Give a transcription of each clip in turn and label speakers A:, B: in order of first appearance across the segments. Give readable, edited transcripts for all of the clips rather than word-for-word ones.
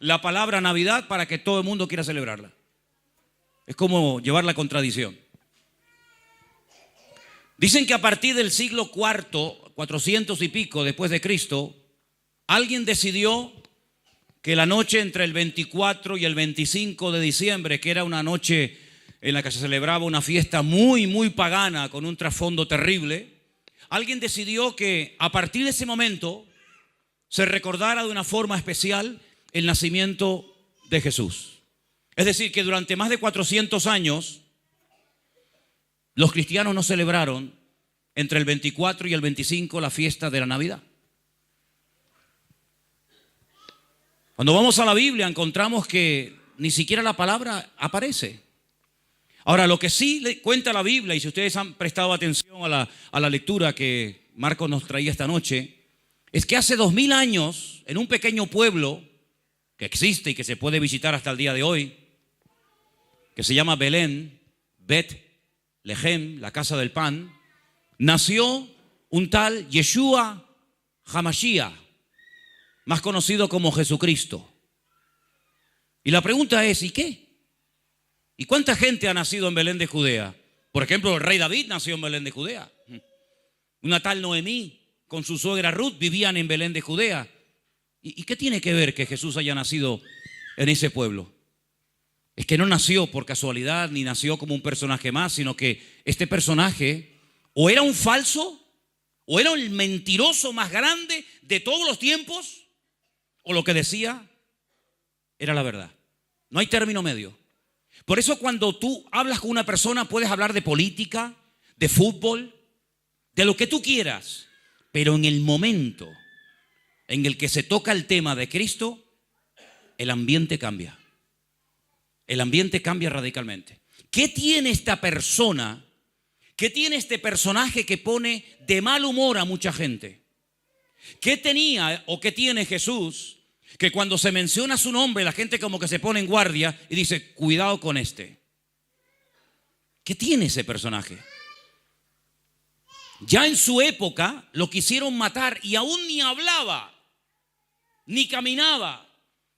A: la palabra Navidad para que todo el mundo quiera celebrarla. Es como llevar la contradicción. Dicen que a partir del siglo IV, 400 y pico después de Cristo, alguien decidió que la noche entre el 24 y el 25 de diciembre, que era una noche en la que se celebraba una fiesta muy, muy pagana con un trasfondo terrible, alguien decidió que a partir de ese momento se recordara de una forma especial el nacimiento de Jesús. Es decir, que durante más de 400 años los cristianos no celebraron entre el 24 y el 25 la fiesta de la Navidad. Cuando vamos a la Biblia encontramos que ni siquiera la palabra aparece. Ahora, lo que sí le cuenta la Biblia, y si ustedes han prestado atención a la lectura que Marcos nos traía esta noche, es que hace 2000 años, en un pequeño pueblo que existe y que se puede visitar hasta el día de hoy, que se llama Belén, Bet-Lehem, la casa del pan, nació un tal Yeshua HaMashiach, más conocido como Jesucristo. Y la pregunta es, ¿y qué? ¿Y cuánta gente ha nacido en Belén de Judea? Por ejemplo, el rey David nació en Belén de Judea. Una tal Noemí con su suegra Ruth vivían en Belén de Judea. ¿Y qué tiene que ver que Jesús haya nacido en ese pueblo? Es que no nació por casualidad ni nació como un personaje más, sino que este personaje o era un falso, o era el mentiroso más grande de todos los tiempos, o lo que decía era la verdad. No hay término medio. Por eso cuando tú hablas con una persona puedes hablar de política, de fútbol, de lo que tú quieras, pero en el momento en el que se toca el tema de Cristo, el ambiente cambia. El ambiente cambia radicalmente. ¿Qué tiene esta persona? ¿Qué tiene este personaje que pone de mal humor a mucha gente? ¿Qué tenía o qué tiene Jesús que cuando se menciona su nombre la gente como que se pone en guardia y dice, cuidado con este? ¿Qué tiene ese personaje? Ya en su época lo quisieron matar y aún ni hablaba, ni caminaba,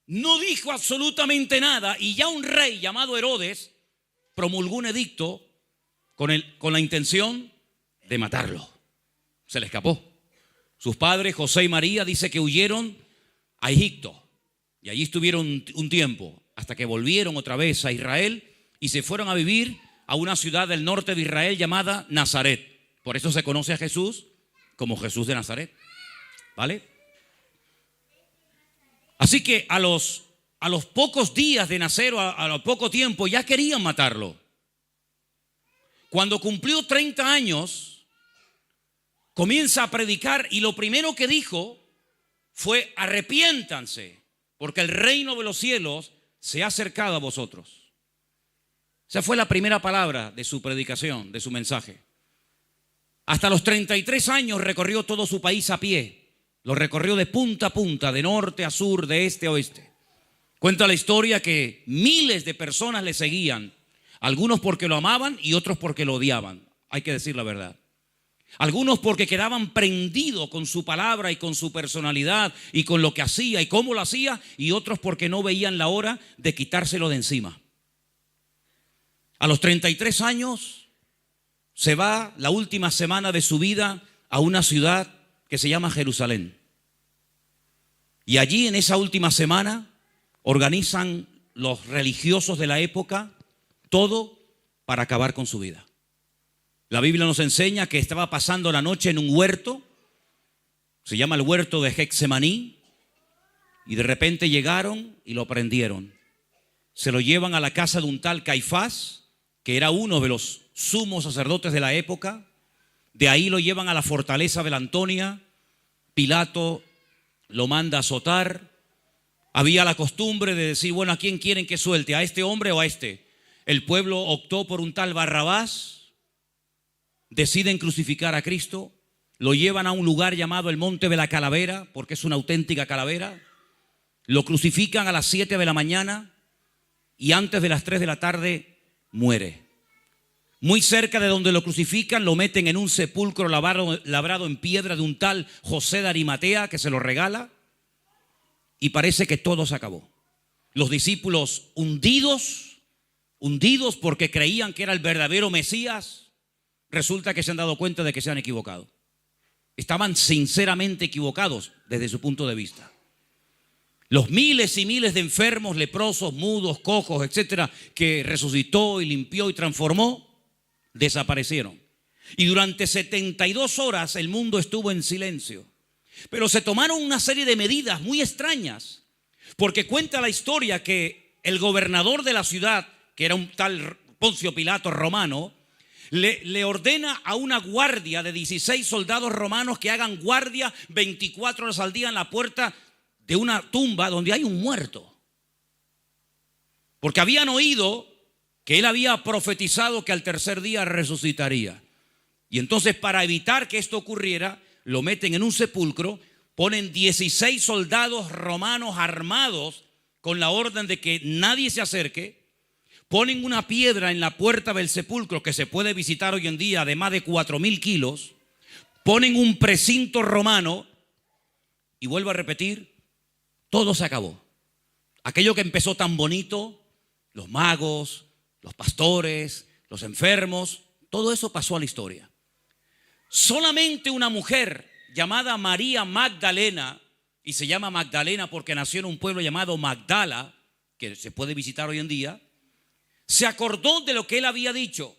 A: no dijo absolutamente nada, y ya un rey llamado Herodes promulgó un edicto con la intención de matarlo. Se le escapó. Sus padres, José y María, dice que huyeron a Egipto y allí estuvieron un tiempo hasta que volvieron otra vez a Israel y se fueron a vivir a una ciudad del norte de Israel llamada Nazaret. Por eso se conoce a Jesús como Jesús de Nazaret. ¿Vale? Así que a los pocos días de nacer o a lo poco tiempo ya querían matarlo. Cuando cumplió 30 años, comienza a predicar y lo primero que dijo fue: arrepiéntanse, porque el reino de los cielos se ha acercado a vosotros. Esa fue la primera palabra de su predicación, de su mensaje. Hasta los 33 años recorrió todo su país a pie. Lo recorrió de punta a punta, de norte a sur, de este a oeste. Cuenta la historia que miles de personas le seguían. Algunos porque lo amaban y otros porque lo odiaban. Hay que decir la verdad. Algunos porque quedaban prendidos con su palabra y con su personalidad y con lo que hacía y cómo lo hacía, y otros porque no veían la hora de quitárselo de encima. A los 33 años se va la última semana de su vida a una ciudad que se llama Jerusalén. Y allí en esa última semana organizan los religiosos de la época todo para acabar con su vida. La Biblia nos enseña que estaba pasando la noche en un huerto, se llama el huerto de Getsemaní, y de repente llegaron y lo prendieron. Se lo llevan a la casa de un tal Caifás, que era uno de los sumos sacerdotes de la época. De ahí lo llevan a la fortaleza de la Antonia. Pilato lo manda a azotar. Había la costumbre de decir, bueno, ¿a quién quieren que suelte? ¿A este hombre o a este? El pueblo optó por un tal Barrabás. Deciden crucificar a Cristo. Lo llevan a un lugar llamado el Monte de la Calavera, porque es una auténtica calavera. Lo crucifican a las 7 de la mañana y antes de las 3 de la tarde muere. Muy cerca de donde lo crucifican lo meten en un sepulcro labrado en piedra de un tal José de Arimatea, que se lo regala, y parece que todo se acabó. Los discípulos hundidos porque creían que era el verdadero Mesías, resulta que se han dado cuenta de que se han equivocado. Estaban sinceramente equivocados desde su punto de vista. Los miles y miles de enfermos, leprosos, mudos, cojos, etcétera, que resucitó y limpió y transformó, desaparecieron. Y durante 72 horas el mundo estuvo en silencio. Pero se tomaron una serie de medidas muy extrañas, porque cuenta la historia que el gobernador de la ciudad, que era un tal Poncio Pilato romano, le ordena a una guardia de 16 soldados romanos que hagan guardia 24 horas al día en la puerta de una tumba donde hay un muerto. Porque habían oído que él había profetizado que al tercer día resucitaría. Y entonces, para evitar que esto ocurriera, lo meten en un sepulcro, ponen 16 soldados romanos armados con la orden de que nadie se acerque, ponen una piedra en la puerta del sepulcro que se puede visitar hoy en día de más de 4.000 kilos, ponen un precinto romano y vuelvo a repetir, todo se acabó. Aquello que empezó tan bonito, los magos, los pastores, los enfermos, todo eso pasó a la historia. Solamente una mujer llamada María Magdalena, y se llama Magdalena porque nació en un pueblo llamado Magdala, que se puede visitar hoy en día, se acordó de lo que él había dicho.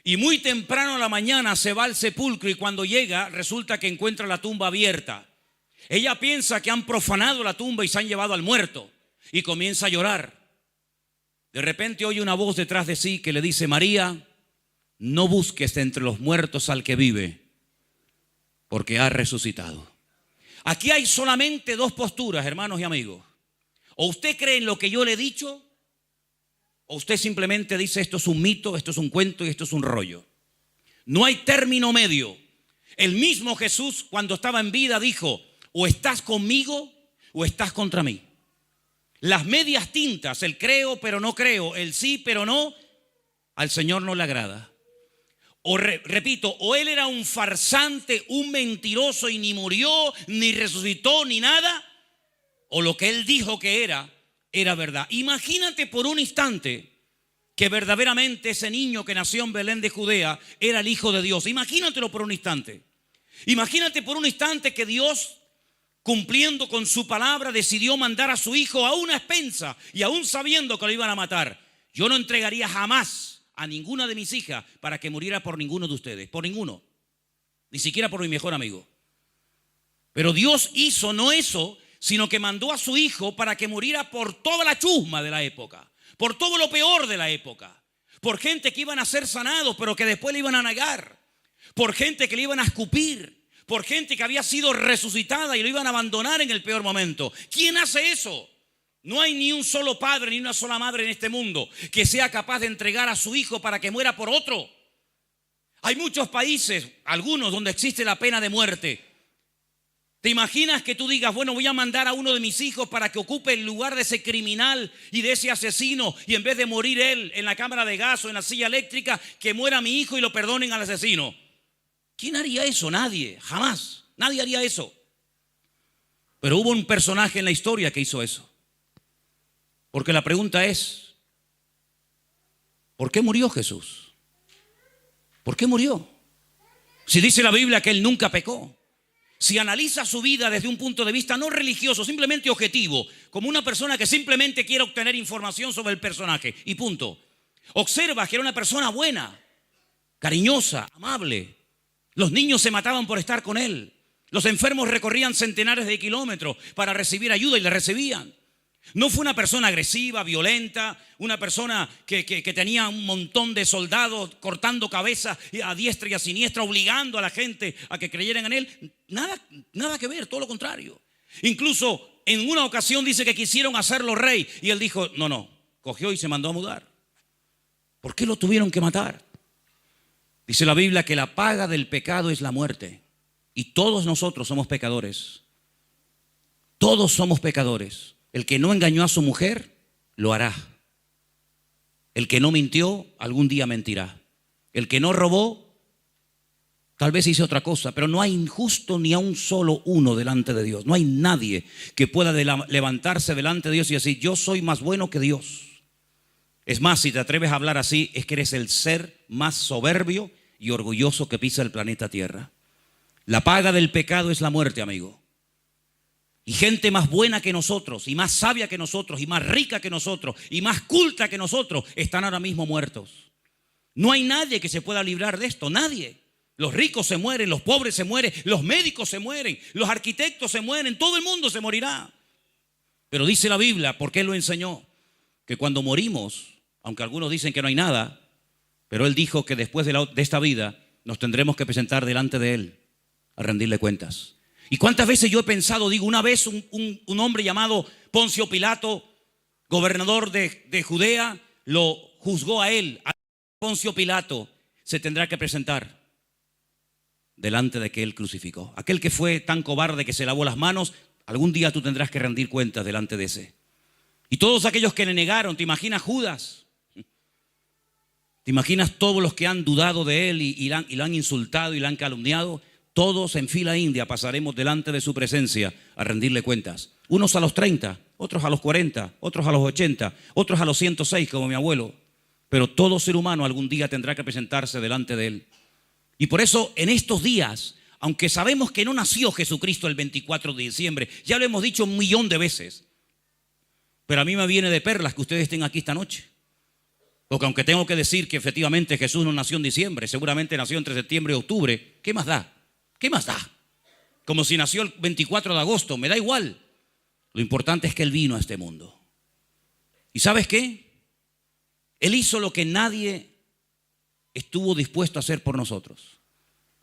A: Y muy temprano a la mañana se va al sepulcro y cuando llega resulta que encuentra la tumba abierta. Ella piensa que han profanado la tumba y se han llevado al muerto y comienza a llorar. De repente oye una voz detrás de sí que le dice: María, no busques entre los muertos al que vive, porque ha resucitado. Aquí hay solamente dos posturas, hermanos y amigos. O usted cree en lo que yo le he dicho, o usted simplemente dice esto es un mito, esto es un cuento y esto es un rollo. No hay término medio. El mismo Jesús, cuando estaba en vida, dijo: o estás conmigo o estás contra mí. Las medias tintas, el creo pero no creo, el sí pero no, al Señor no le agrada. O repito, o él era un farsante, un mentiroso y ni murió, ni resucitó, ni nada, o lo que él dijo que era verdad. Imagínate por un instante que verdaderamente ese niño que nació en Belén de Judea era el Hijo de Dios. Imagínatelo por un instante. Imagínate por un instante que Dios, cumpliendo con su palabra, decidió mandar a su hijo a una expensa y aún sabiendo que lo iban a matar. Yo no entregaría jamás a ninguna de mis hijas para que muriera por ninguno de ustedes, por ninguno, ni siquiera por mi mejor amigo. Pero Dios hizo no eso, sino que mandó a su hijo para que muriera por toda la chusma de la época, por todo lo peor de la época, por gente que iban a ser sanados pero que después le iban a negar, por gente que le iban a escupir, por gente que había sido resucitada y lo iban a abandonar en el peor momento. ¿Quién hace eso? No hay ni un solo padre ni una sola madre en este mundo que sea capaz de entregar a su hijo para que muera por otro. Hay muchos países, algunos, donde existe la pena de muerte. ¿Te imaginas que tú digas, bueno, voy a mandar a uno de mis hijos para que ocupe el lugar de ese criminal y de ese asesino, y en vez de morir él en la cámara de gas o en la silla eléctrica, que muera mi hijo y lo perdonen al asesino? ¿Quién haría eso? Nadie, jamás. Nadie haría eso. Pero hubo un personaje en la historia que hizo eso. Porque la pregunta es, ¿por qué murió Jesús? ¿Por qué murió? Si dice la Biblia que él nunca pecó. Si analiza su vida desde un punto de vista no religioso, simplemente objetivo, como una persona que simplemente quiere obtener información sobre el personaje y punto. Observa que era una persona buena, cariñosa, amable. Los niños se mataban por estar con él. Los enfermos recorrían centenares de kilómetros para recibir ayuda y la recibían. No fue una persona agresiva, violenta, una persona que tenía un montón de soldados cortando cabezas a diestra y a siniestra, obligando a la gente a que creyeran en él. Nada que ver, todo lo contrario. Incluso en una ocasión dice que quisieron hacerlo rey y él dijo, no, cogió y se mandó a mudar. ¿Por qué lo tuvieron que matar? Dice la Biblia que la paga del pecado es la muerte. Y todos nosotros somos pecadores. Todos somos pecadores. El que no engañó a su mujer, lo hará. El que no mintió, algún día mentirá. El que no robó, Tal vez hice otra cosa, pero no hay injusto ni a un solo uno delante de Dios. No hay nadie que pueda levantarse delante de Dios y decir, yo soy más bueno que Dios. Es más, si te atreves a hablar así, es que eres el ser más soberbio y orgulloso que pisa el planeta Tierra. La paga del pecado es la muerte, amigo. Y gente más buena que nosotros, y más sabia que nosotros, y más rica que nosotros, y más culta que nosotros, están ahora mismo muertos. No hay nadie que se pueda librar de esto, nadie. Los ricos se mueren, los pobres se mueren, los médicos se mueren, los arquitectos se mueren, todo el mundo se morirá. Pero dice la Biblia, porque Él lo enseñó, que cuando morimos, aunque algunos dicen que no hay nada, pero Él dijo que después de esta vida nos tendremos que presentar delante de Él a rendirle cuentas. ¿Y cuántas veces yo he pensado, digo, una vez un hombre llamado Poncio Pilato, gobernador de Judea, lo juzgó a él, a Poncio Pilato se tendrá que presentar delante de aquel crucificó. Aquel que fue tan cobarde que se lavó las manos, algún día tú tendrás que rendir cuentas delante de ese. Y todos aquellos que le negaron, ¿te imaginas Judas? ¿Te imaginas todos los que han dudado de él y lo han insultado y lo han calumniado? Todos en fila india pasaremos delante de su presencia a rendirle cuentas. Unos a los 30, otros a los 40, otros a los 80, otros a los 106 como mi abuelo. Pero todo ser humano algún día tendrá que presentarse delante de él. Y por eso en estos días, aunque sabemos que no nació Jesucristo el 24 de diciembre, ya lo hemos dicho 1.000.000 de veces, pero a mí me viene de perlas que ustedes estén aquí esta noche. Porque aunque tengo que decir que efectivamente Jesús no nació en diciembre, seguramente nació entre septiembre y octubre, ¿qué más da? ¿Qué más da? Como si nació el 24 de agosto, me da igual. Lo importante es que Él vino a este mundo. ¿Y sabes qué? Él hizo lo que nadie estuvo dispuesto a hacer por nosotros.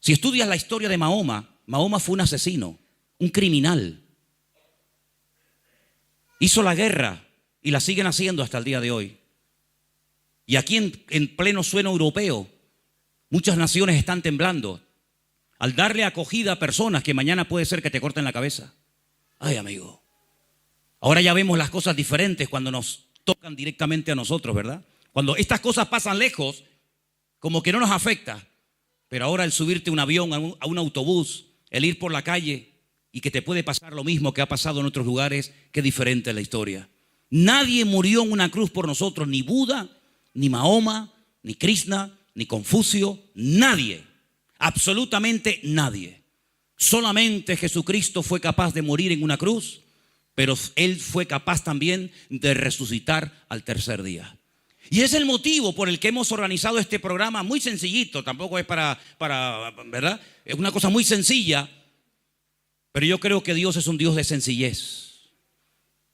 A: Si estudias la historia de Mahoma, Mahoma fue un asesino, un criminal. Hizo la guerra y la siguen haciendo hasta el día de hoy. Y aquí en pleno suelo europeo, muchas naciones están temblando al darle acogida a personas que mañana puede ser que te corten la cabeza. Ay, amigo. Ahora ya vemos las cosas diferentes cuando nos tocan directamente a nosotros, ¿verdad? Cuando estas cosas pasan lejos, como que no nos afecta. Pero ahora el subirte a un avión, a un autobús, el ir por la calle y que te puede pasar lo mismo que ha pasado en otros lugares, qué diferente es la historia. Nadie murió en una cruz por nosotros, ni Buda, ni Mahoma, ni Krishna, ni Confucio, nadie. Absolutamente nadie. Solamente Jesucristo fue capaz de morir en una cruz, pero Él fue capaz también de resucitar al tercer día. Y es el motivo por el que hemos organizado este programa muy sencillito, tampoco es para ¿verdad? Es una cosa muy sencilla, pero yo creo que Dios es un Dios de sencillez.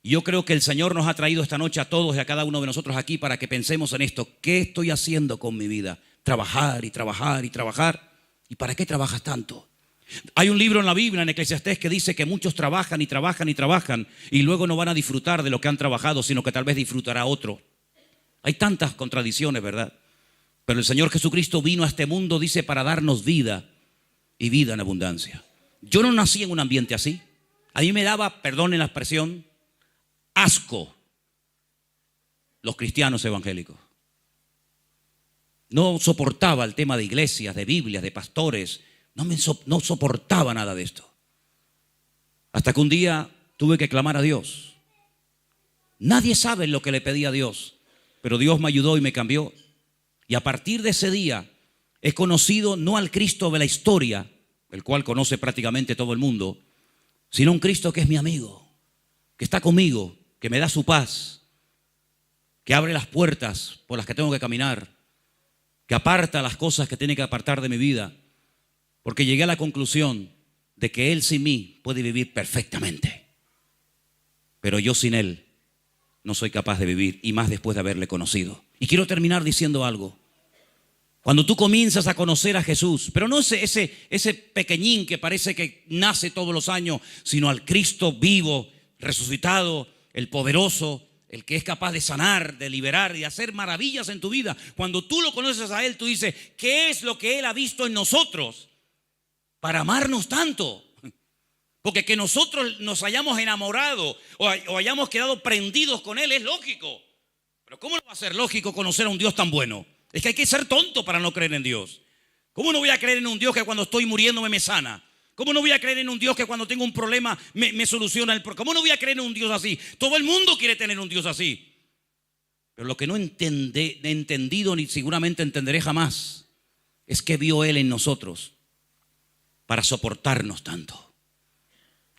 A: Yo creo que el Señor nos ha traído esta noche a todos y a cada uno de nosotros aquí para que pensemos en esto. ¿Qué estoy haciendo con mi vida? Trabajar y trabajar y trabajar. ¿Y para qué trabajas tanto? Hay un libro en la Biblia, en Eclesiastés, que dice que muchos trabajan y trabajan y trabajan y luego no van a disfrutar de lo que han trabajado, sino que tal vez disfrutará otro. Hay tantas contradicciones, ¿verdad? Pero el Señor Jesucristo vino a este mundo, dice, para darnos vida y vida en abundancia. Yo no nací en un ambiente así. A mí me daba, perdonen la expresión, asco los cristianos evangélicos. No soportaba el tema de iglesias, de Biblias, de pastores. No soportaba nada de esto. Hasta que un día tuve que clamar a Dios. Nadie sabe lo que le pedí a Dios, pero Dios me ayudó y me cambió. Y a partir de ese día he conocido no al Cristo de la historia, el cual conoce prácticamente todo el mundo, sino un Cristo que es mi amigo, que está conmigo, que me da su paz, que abre las puertas por las que tengo que caminar, que aparta las cosas que tiene que apartar de mi vida, porque llegué a la conclusión de que Él sin mí puede vivir perfectamente, pero yo sin Él no soy capaz de vivir, y más después de haberle conocido. Y quiero terminar diciendo algo. Cuando tú comienzas a conocer a Jesús, pero no ese pequeñín que parece que nace todos los años, sino al Cristo vivo, resucitado, el poderoso, el que es capaz de sanar, de liberar y de hacer maravillas en tu vida. Cuando tú lo conoces a Él, tú dices, ¿qué es lo que Él ha visto en nosotros para amarnos tanto? Porque que nosotros nos hayamos enamorado o hayamos quedado prendidos con Él es lógico. Pero ¿cómo no va a ser lógico conocer a un Dios tan bueno? Es que hay que ser tonto para no creer en Dios. ¿Cómo no voy a creer en un Dios que cuando estoy muriéndome me sana? ¿Cómo no voy a creer en un Dios que cuando tengo un problema me soluciona el problema? ¿Cómo no voy a creer en un Dios así? Todo el mundo quiere tener un Dios así. Pero lo que no he entendido ni seguramente entenderé jamás es que vio Él en nosotros para soportarnos tanto.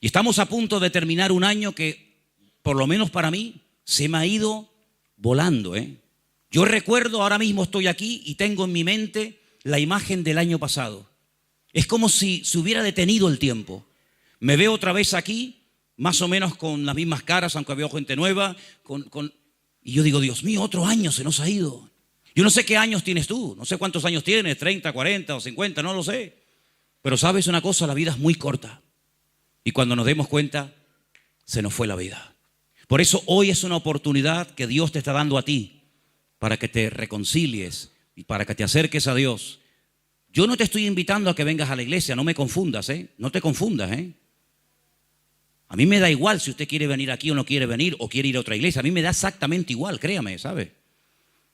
A: Y estamos a punto de terminar un año que, por lo menos para mí, se me ha ido volando. Yo recuerdo, ahora mismo estoy aquí y tengo en mi mente la imagen del año pasado. Es como si se hubiera detenido el tiempo. Me veo otra vez aquí, más o menos con las mismas caras, aunque veo gente nueva. Y yo digo, Dios mío, otro año se nos ha ido. Yo no sé qué años tienes tú, no sé cuántos años tienes, 30, 40 o 50, no lo sé. Pero sabes una cosa, la vida es muy corta. Y cuando nos demos cuenta, se nos fue la vida. Por eso hoy es una oportunidad que Dios te está dando a ti para que te reconcilies y para que te acerques a Dios. Yo no te estoy invitando a que vengas a la iglesia, no me confundas, no te confundas. A mí me da igual si usted quiere venir aquí o no quiere venir o quiere ir a otra iglesia. A mí me da exactamente igual, créame, ¿sabe?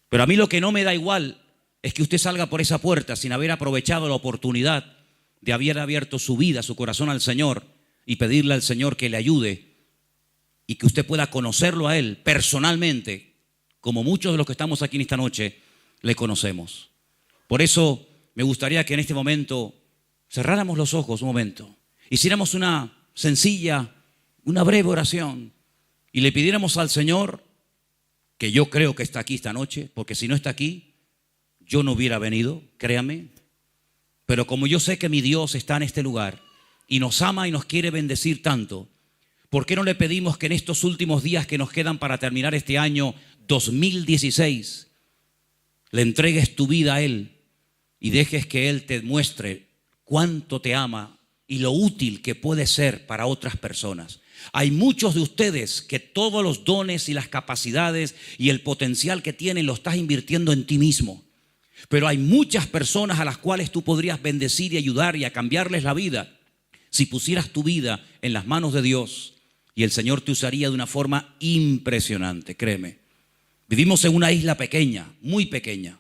A: Pero a mí lo que no me da igual es que usted salga por esa puerta sin haber aprovechado la oportunidad de haber abierto su vida, su corazón al Señor y pedirle al Señor que le ayude y que usted pueda conocerlo a Él personalmente, como muchos de los que estamos aquí en esta noche le conocemos. Por eso me gustaría que en este momento cerráramos los ojos un momento, hiciéramos una sencilla, una breve oración y le pidiéramos al Señor, que yo creo que está aquí esta noche, porque si no está aquí, yo no hubiera venido, créame. Pero como yo sé que mi Dios está en este lugar y nos ama y nos quiere bendecir tanto, ¿por qué no le pedimos que en estos últimos días que nos quedan para terminar este año 2016, le entregues tu vida a Él y dejes que Él te muestre cuánto te ama y lo útil que puede ser para otras personas? Hay muchos de ustedes que todos los dones y las capacidades y el potencial que tienen lo estás invirtiendo en ti mismo. Pero hay muchas personas a las cuales tú podrías bendecir y ayudar y a cambiarles la vida si pusieras tu vida en las manos de Dios, y el Señor te usaría de una forma impresionante, créeme. Vivimos en una isla pequeña, muy pequeña,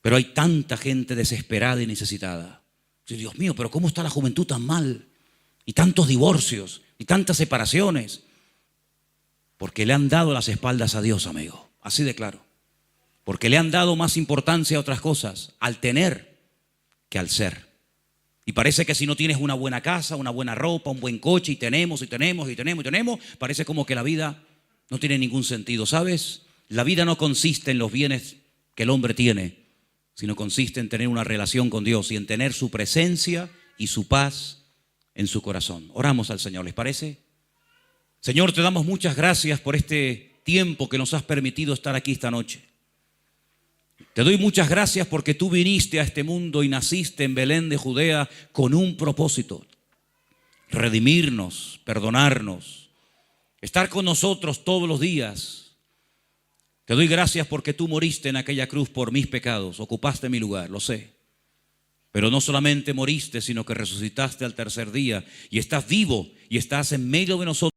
A: pero hay tanta gente desesperada y necesitada. Dios mío, pero ¿cómo está la juventud tan mal? Y tantos divorcios, y tantas separaciones. Porque le han dado las espaldas a Dios, amigo, así de claro. Porque le han dado más importancia a otras cosas, al tener que al ser. Y parece que si no tienes una buena casa, una buena ropa, un buen coche, y tenemos, parece como que la vida no tiene ningún sentido, ¿sabes? La vida no consiste en los bienes que el hombre tiene, sino consiste en tener una relación con Dios y en tener su presencia y su paz en su corazón. Oramos al Señor, ¿les parece? Señor, te damos muchas gracias por este tiempo que nos has permitido estar aquí esta noche. Te doy muchas gracias porque tú viniste a este mundo y naciste en Belén de Judea con un propósito: redimirnos, perdonarnos, estar con nosotros todos los días. Te doy gracias porque tú moriste en aquella cruz por mis pecados, ocupaste mi lugar, lo sé. Pero no solamente moriste, sino que resucitaste al tercer día y estás vivo y estás en medio de nosotros.